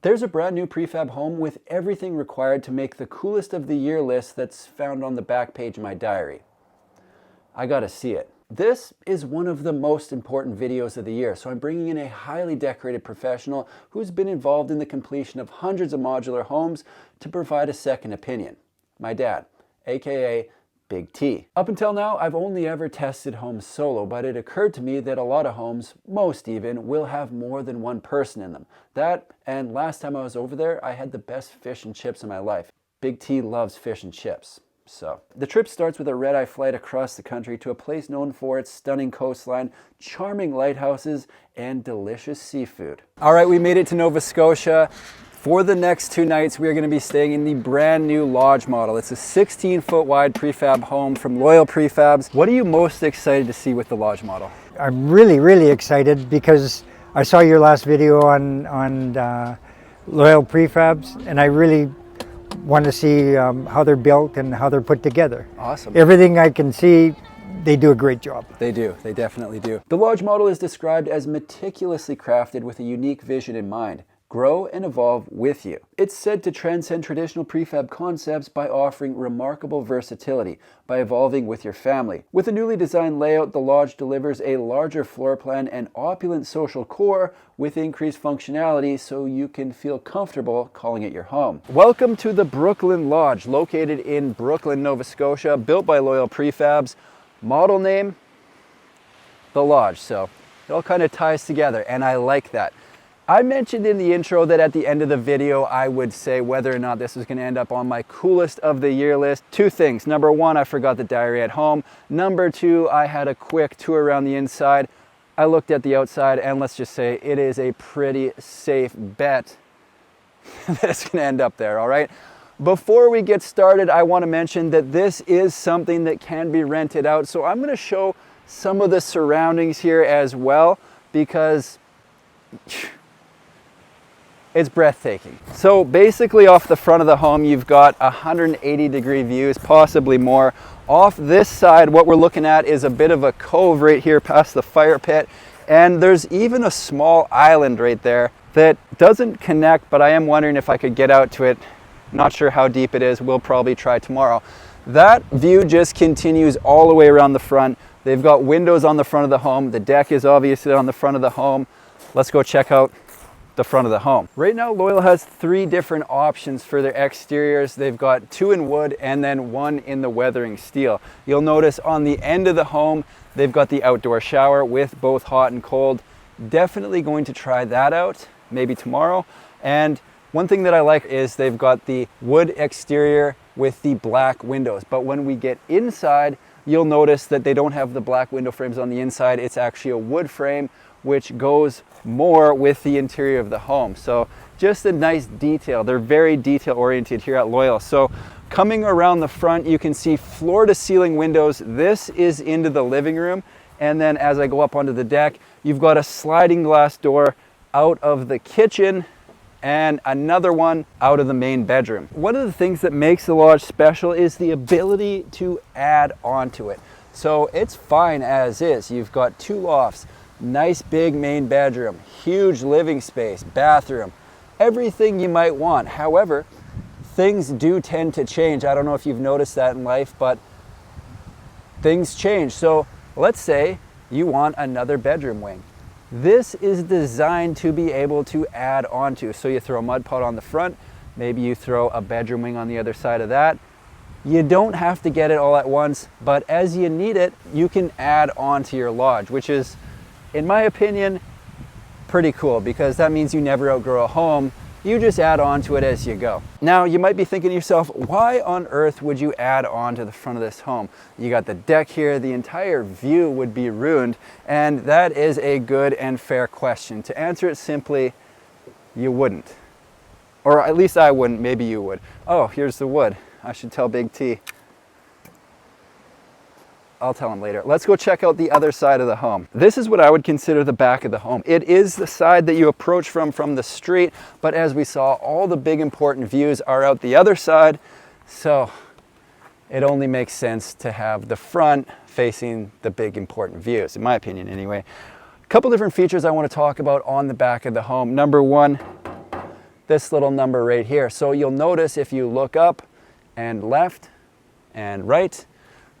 There's a brand new prefab home with everything required to make the coolest of the year list that's found on the back page of my diary. I gotta see it. This is one of the most important videos of the year, so I'm bringing in a highly decorated professional who's been involved in the completion of hundreds of modular homes to provide a second opinion. My dad, aka Big T. Up until now, I've only ever tested homes solo, but it occurred to me that a lot of homes, most even, will have more than one person in them. That, and last time I was over there, I had the best fish and chips in my life. Big T loves fish and chips. So, the trip starts with a red-eye flight across the country to a place known for its stunning coastline, charming lighthouses, and delicious seafood. All right, we made it to Nova Scotia. For the next 2 nights, we are going to be staying in the brand new lodge model. It's a 16-foot wide prefab home from Loyal Prefabs. What are you most excited to see with the lodge model? I'm really excited because I saw your last video on Loyal Prefabs, and I really want to see how they're built and how they're put together. Awesome. Everything I can see, they do a great job. They do. They definitely do. The lodge model is described as meticulously crafted with a unique vision in mind. Grow and evolve with you. It's said to transcend traditional prefab concepts by offering remarkable versatility, by evolving with your family. With a newly designed layout, the lodge delivers a larger floor plan and opulent social core with increased functionality so you can feel comfortable calling it your home. Welcome to the Brooklyn Lodge, located in Brooklyn, Nova Scotia, built by Loyal Prefabs. Model name, The Lodge. So it all kind of ties together, and I like that. I mentioned in the intro that at the end of the video, I would say whether or not this was going to end up on my coolest of the year list. 2 things. Number 1, I forgot the diary at home. Number 2, I had a quick tour around the inside. I looked at the outside, and let's just say it is a pretty safe bet that it's going to end up there, all right? Before we get started, I want to mention that this is something that can be rented out. So I'm going to show some of the surroundings here as well, because it's breathtaking. So basically off the front of the home, you've got 180-degree views, possibly more. Off this side, what we're looking at is a bit of a cove right here past the fire pit. And there's even a small island right there that doesn't connect, but I am wondering if I could get out to it. Not sure how deep it is. We'll probably try tomorrow. That view just continues all the way around the front. They've got windows on the front of the home. The deck is obviously on the front of the home. Let's go check out the front of the home. Right now, Loyal has 3 different options for their exteriors. They've got 2 in wood and then 1 in the weathering steel. You'll notice on the end of the home, they've got the outdoor shower with both hot and cold. Definitely going to try that out, maybe tomorrow. And one thing that I like is they've got the wood exterior with the black windows. But when we get inside, you'll notice that they don't have the black window frames on the inside. It's actually a wood frame, which goes more with the interior of the home. So just a nice detail. They're very detail oriented here at Loyal. So coming around the front, you can see floor to ceiling windows. This is into the living room. And then as I go up onto the deck, you've got a sliding glass door out of the kitchen and another one out of the main bedroom. One of the things that makes the lodge special is the ability to add onto it. So it's fine as is. You've got 2 lofts, nice big main bedroom, huge living space, bathroom, everything you might want. However, things do tend to change. I don't know if you've noticed that in life, but things change. So let's say you want another bedroom wing. This is designed to be able to add onto. So you throw a mud pot on the front, maybe you throw a bedroom wing on the other side of that. You don't have to get it all at once, but as you need it, you can add on to your lodge, which is, in my opinion, pretty cool, because that means you never outgrow a home. You just add on to it as you go. Now, you might be thinking to yourself, why on earth would you add on to the front of this home? You got the deck here, the entire view would be ruined, and that is a good and fair question. To answer it simply, you wouldn't. Or at least I wouldn't, maybe you would. Oh, here's the wood. I should tell Big T. I'll tell him later. Let's go check out the other side of the home. This is what I would consider the back of the home. It is the side that you approach from the street, but as we saw, all the big important views are out the other side, so it only makes sense to have the front facing the big important views, in my opinion anyway. A couple different features I want to talk about on the back of the home. Number 1, this little number right here. So you'll notice if you look up and left and right,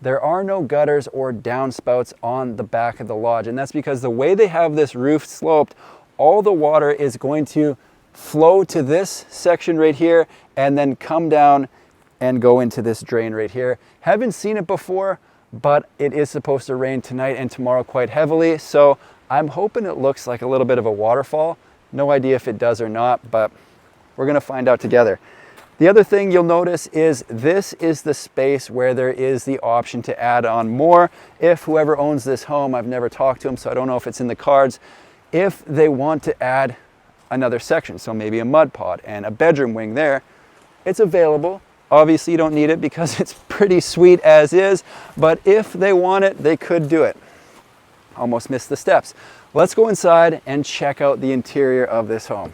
there are no gutters or downspouts on the back of the lodge. And that's because the way they have this roof sloped, all the water is going to flow to this section right here and then come down and go into this drain right here. Haven't seen it before, but it is supposed to rain tonight and tomorrow quite heavily. So I'm hoping it looks like a little bit of a waterfall. No idea if it does or not, but we're gonna find out together. The other thing you'll notice is this is the space where there is the option to add on more. If whoever owns this home, I've never talked to them, so I don't know if it's in the cards, if they want to add another section, so maybe a mud pod and a bedroom wing there, it's available. Obviously you don't need it because it's pretty sweet as is, but if they want it, they could do it. Almost missed the steps. Let's go inside and check out the interior of this home.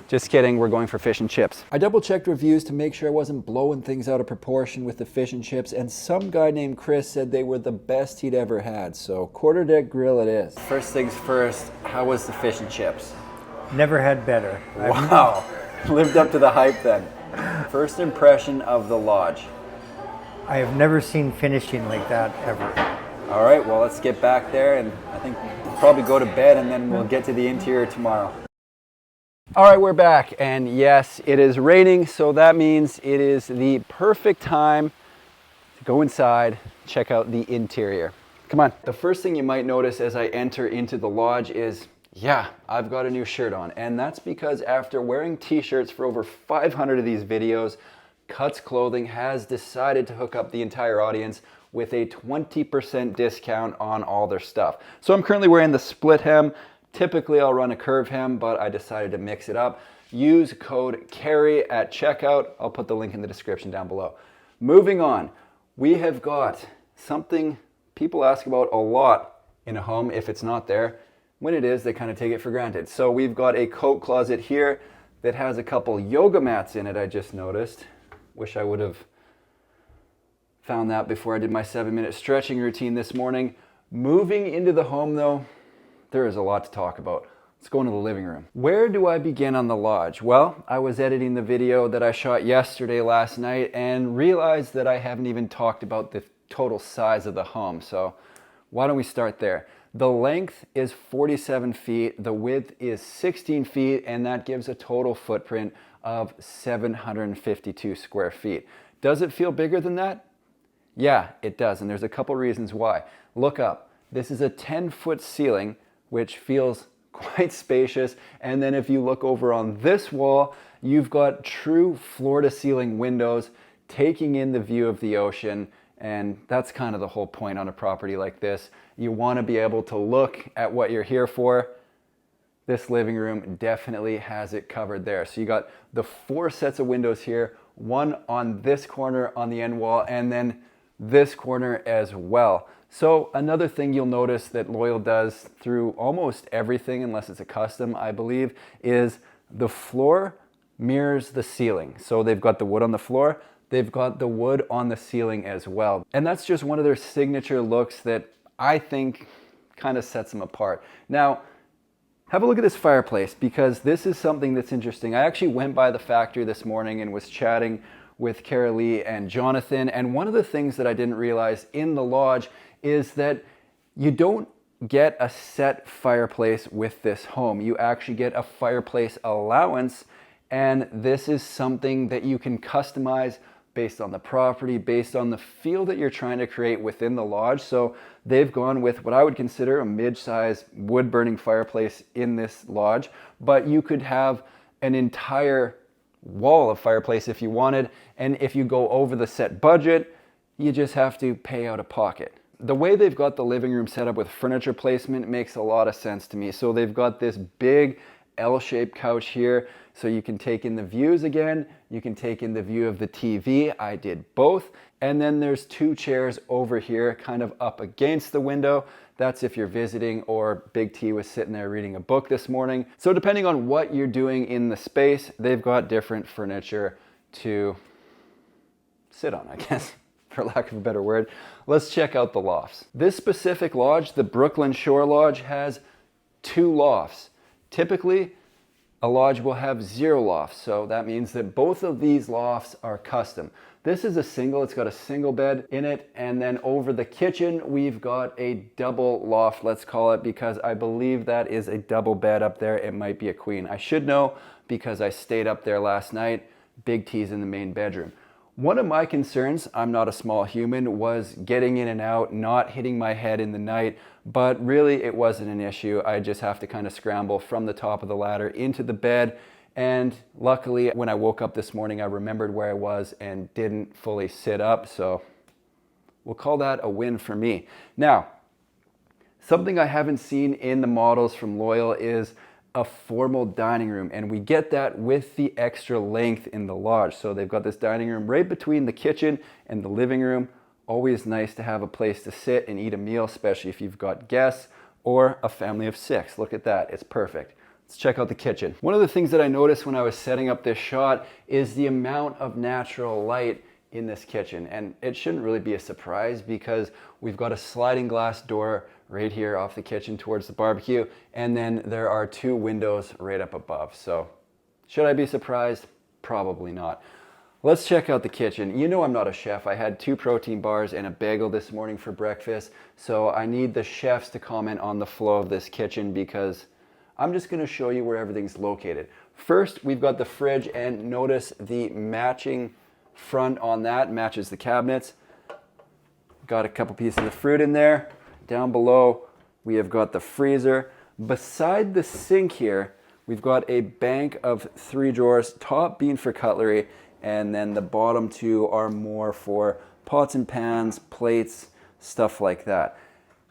Just kidding, we're going for fish and chips. I double checked reviews to make sure I wasn't blowing things out of proportion with the fish and chips, and some guy named Chris said they were the best he'd ever had, so quarter deck grill it is. First things first, how was the fish and chips? Never had better. Wow, lived up to the hype then. First impression of the lodge. I have never seen finishing like that ever. All right, well, let's get back there, and I think we'll probably go to bed and then we'll get to the interior tomorrow. All right, we're back, and yes, it is raining, so that means it is the perfect time to go inside, check out the interior. Come on. The first thing you might notice as I enter into the lodge is, yeah, I've got a new shirt on, and that's because after wearing t-shirts for over 500 of these videos, Cuts Clothing has decided to hook up the entire audience with a 20% discount on all their stuff. So I'm currently wearing the split hem. Typically I'll run a curve hem, but I decided to mix it up. Use code CARRY at checkout. I'll put the link in the description down below. Moving on, we have got something people ask about a lot in a home if it's not there. When it is, they kind of take it for granted. So we've got a coat closet here that has a couple yoga mats in it, I just noticed. Wish I would have found that before I did my 7-minute stretching routine this morning. Moving into the home though, there is a lot to talk about. Let's go into the living room. Where do I begin on the lodge? Well, I was editing the video that I shot yesterday last night and realized that I haven't even talked about the total size of the home. So why don't we start there? The length is 47 feet, the width is 16 feet, and that gives a total footprint of 752 square feet. Does it feel bigger than that? Yeah, it does, and there's a couple reasons why. Look up. This is a 10-foot ceiling, which feels quite spacious. And then if you look over on this wall, you've got true floor-to-ceiling windows taking in the view of the ocean. And that's kind of the whole point on a property like this. You want to be able to look at what you're here for. This living room definitely has it covered there. So you got the 4 sets of windows here, one on this corner on the end wall, and then this corner as well. So another thing you'll notice that Loyal does through almost everything, unless it's a custom, I believe, is the floor mirrors the ceiling. So they've got the wood on the floor, they've got the wood on the ceiling as well. And that's just one of their signature looks that I think kind of sets them apart. Now, have a look at this fireplace, because this is something that's interesting. I actually went by the factory this morning and was chatting with Cara Lee and Jonathan, and one of the things that I didn't realize in the lodge is that you don't get a set fireplace with this home. You actually get a fireplace allowance, and this is something that you can customize based on the property, based on the feel that you're trying to create within the lodge. So they've gone with what I would consider a mid-size wood-burning fireplace in this lodge, but you could have an entire wall of fireplace if you wanted, and if you go over the set budget, you just have to pay out of pocket. The way they've got the living room set up with furniture placement makes a lot of sense to me. So they've got this big L-shaped couch here, so you can take in the views again, you can take in the view of the TV. I did both. And then there's 2 chairs over here, kind of up against the window. That's if you're visiting, or Big T was sitting there reading a book this morning. So depending on what you're doing in the space, they've got different furniture to sit on, I guess, for lack of a better word. Let's check out the lofts. This specific lodge, the Brooklyn Shore Lodge, has 2 lofts. Typically, A lodge will have 0 lofts, so that means that both of these lofts are custom. This is a single, it's got a single bed in it, and then over the kitchen we've got a double loft, let's call it, because I believe that is a double bed up there. It might be a queen. I should know because I stayed up there last night. Big T's in the main bedroom. One of my concerns, I'm not a small human, was getting in and out, not hitting my head in the night, but really it wasn't an issue. I just have to kind of scramble from the top of the ladder into the bed, and luckily when I woke up this morning I remembered where I was and didn't fully sit up, so we'll call that a win for me. Now, something I haven't seen in the models from Loyal is a formal dining room, and we get that with the extra length in the lodge. So they've got this dining room right between the kitchen and the living room. Always nice to have a place to sit and eat a meal, especially if you've got guests or a family of 6. Look at that, it's perfect. Let's check out the kitchen. One of the things that I noticed when I was setting up this shot is the amount of natural light in this kitchen, and it shouldn't really be a surprise because we've got a sliding glass door right here off the kitchen towards the barbecue, and then there are 2 windows right up above. So should I be surprised? Probably not. Let's check out the kitchen. You know I'm not a chef. I had 2 protein bars and a bagel this morning for breakfast, so I need the chefs to comment on the flow of this kitchen because I'm just going to show you where everything's located. First, we've got the fridge, and notice the matching front on that matches the cabinets. Got a couple pieces of fruit in there. Down below we have got the freezer. Beside the sink here we've got a bank of 3 drawers, top being for cutlery, and then the bottom 2 are more for pots and pans, plates, stuff like that.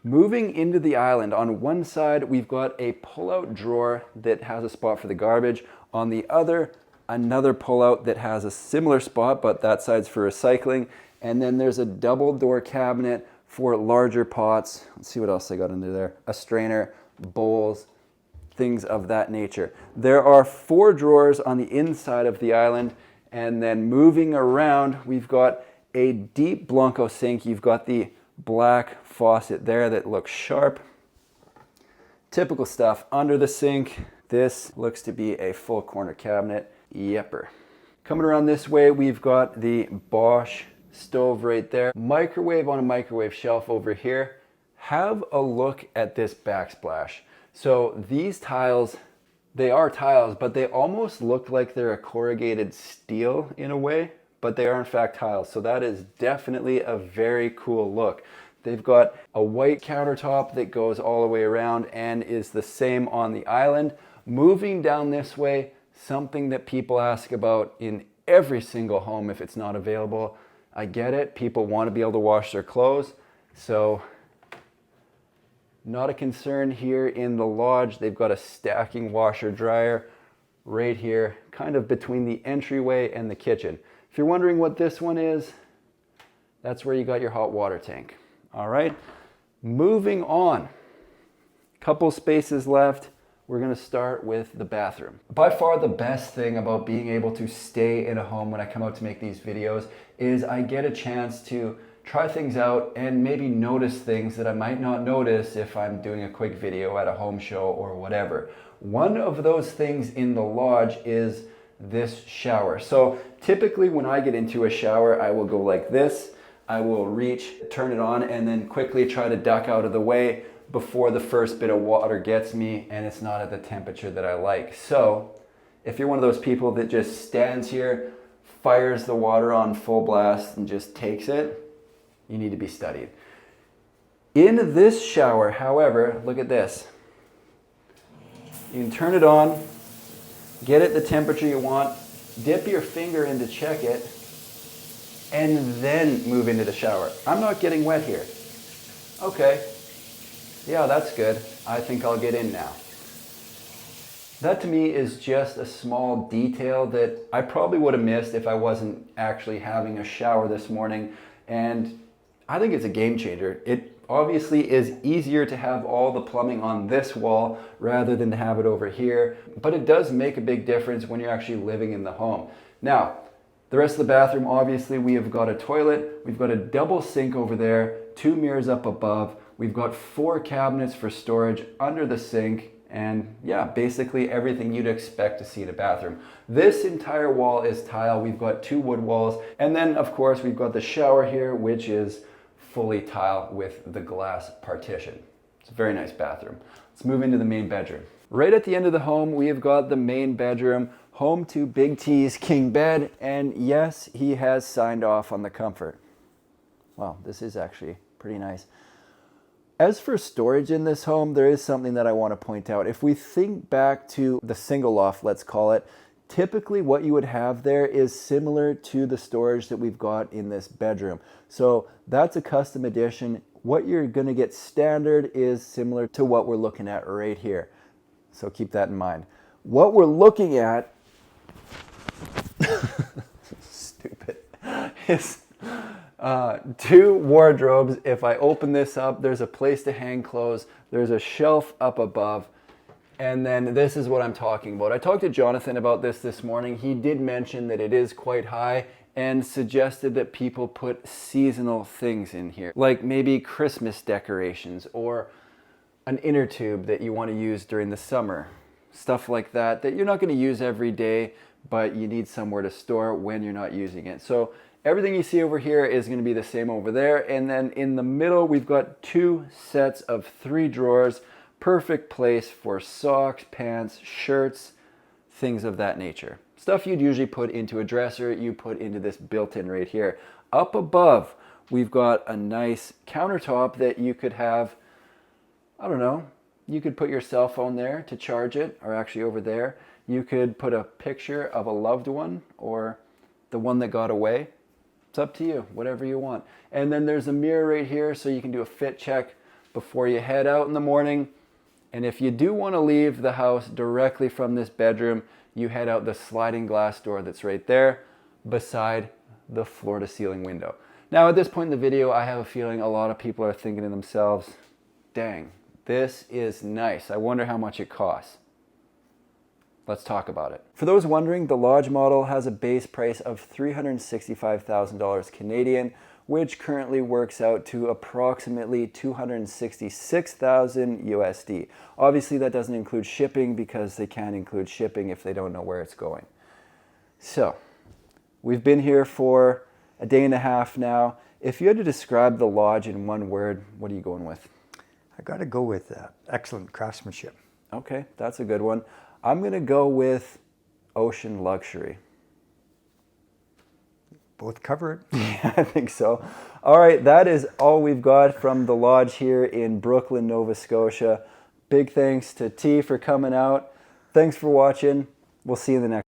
Moving into the island, on one side we've got a pull-out drawer that has a spot for the garbage. On the other, another pull-out that has a similar spot, but that side's for recycling. And then there's a double door cabinet for larger pots. Let's see what else I got under there. A strainer, bowls, things of that nature. There are 4 drawers on the inside of the island, and then moving around, we've got a deep Blanco sink. You've got the black faucet there that looks sharp. Typical stuff under the sink. This looks to be a full corner cabinet. Yepper. Coming around this way, we've got the Bosch stove right there. Microwave on a microwave shelf over here. Have a look at this backsplash. So these tiles, they are tiles, but they almost look like they're a corrugated steel in a way, but they are in fact tiles. So that is definitely a very cool look. They've got a white countertop that goes all the way around and is the same on the island. Moving down this way, something that people ask about in every single home if it's not available. I get it, people want to be able to wash their clothes, so not a concern here in the lodge. They've got a stacking washer dryer right here, kind of between the entryway and the kitchen. If you're wondering what this one is, that's where you got your hot water tank. All right, moving on. Couple spaces left. We're going to start with the bathroom. By far the best thing about being able to stay in a home when I come out to make these videos is I get a chance to try things out and maybe notice things that I might not notice if I'm doing a quick video at a home show or whatever. One of those things in the lodge is this shower. So typically when I get into a shower, I will go like this. I will reach, turn it on, and then quickly try to duck out of the way before the first bit of water gets me and it's not at the temperature that I like. So if you're one of those people that just stands here, fires the water on full blast and just takes it, you need to be studied. In this shower, however, look at this. You can turn it on, get it the temperature you want, dip your finger in to check it, and then move into the shower. I'm not getting wet here. Okay. Yeah, that's good. I think I'll get in now. That to me is just a small detail that I probably would have missed if I wasn't actually having a shower this morning, and I think it's a game changer. It obviously is easier to have all the plumbing on this wall rather than to have it over here, but it does make a big difference when you're actually living in the home. Now, the rest of the bathroom, obviously we have got a toilet, we've got a double sink over there, 2 mirrors up above, we've got 4 cabinets for storage under the sink, And yeah, basically everything you'd expect to see in a bathroom. This entire wall is tile. We've got 2 wood walls. And then of course we've got the shower here, which is fully tile with the glass partition. It's a very nice bathroom. Let's move into the main bedroom. Right at the end of the home, we have got the main bedroom, home to Big T's king bed. And yes, he has signed off on the comfort. Wow, this is actually pretty nice. As for storage in this home, there is something that I want to point out. If we think back to the single loft, let's call it, typically what you would have there is similar to the storage that we've got in this bedroom. So that's a custom edition. What you're going to get standard is similar to what we're looking at right here. So keep that in mind. What we're looking at, stupid, is 2 wardrobes. If I open this up, there's a place to hang clothes. There's a shelf up above. And then this is what I'm talking about. I talked to Jonathan about this morning. He did mention that it is quite high and suggested that people put seasonal things in here, like maybe Christmas decorations or an inner tube that you want to use during the summer. Stuff like that you're not going to use every day, but you need somewhere to store when you're not using it. So everything you see over here is going to be the same over there. And then in the middle, we've got 2 sets of 3 drawers. Perfect place for socks, pants, shirts, things of that nature. Stuff you'd usually put into a dresser, you put into this built-in right here. Up above, we've got a nice countertop that you could have, I don't know, you could put your cell phone there to charge it, or actually over there. You could put a picture of a loved one or the one that got away. It's up to you, whatever you want. And then there's a mirror right here so you can do a fit check before you head out in the morning. And if you do want to leave the house directly from this bedroom, you head out the sliding glass door that's right there beside the floor-to-ceiling window. Now at this point in the video, I have a feeling a lot of people are thinking to themselves, dang, this is nice. I wonder how much it costs. Let's talk about it. For those wondering, the Lodge model has a base price of $365,000 Canadian, which currently works out to approximately $266,000 USD. Obviously, that doesn't include shipping because they can't include shipping if they don't know where it's going. So, we've been here for a day and a half now. If you had to describe the Lodge in one word, what are you going with? I got to go with excellent craftsmanship. Okay, that's a good one. I'm going to go with ocean luxury. Both cover it. Yeah, I think so. All right, that is all we've got from the Lodge here in Brooklyn, Nova Scotia. Big thanks to T for coming out. Thanks for watching. We'll see you in the next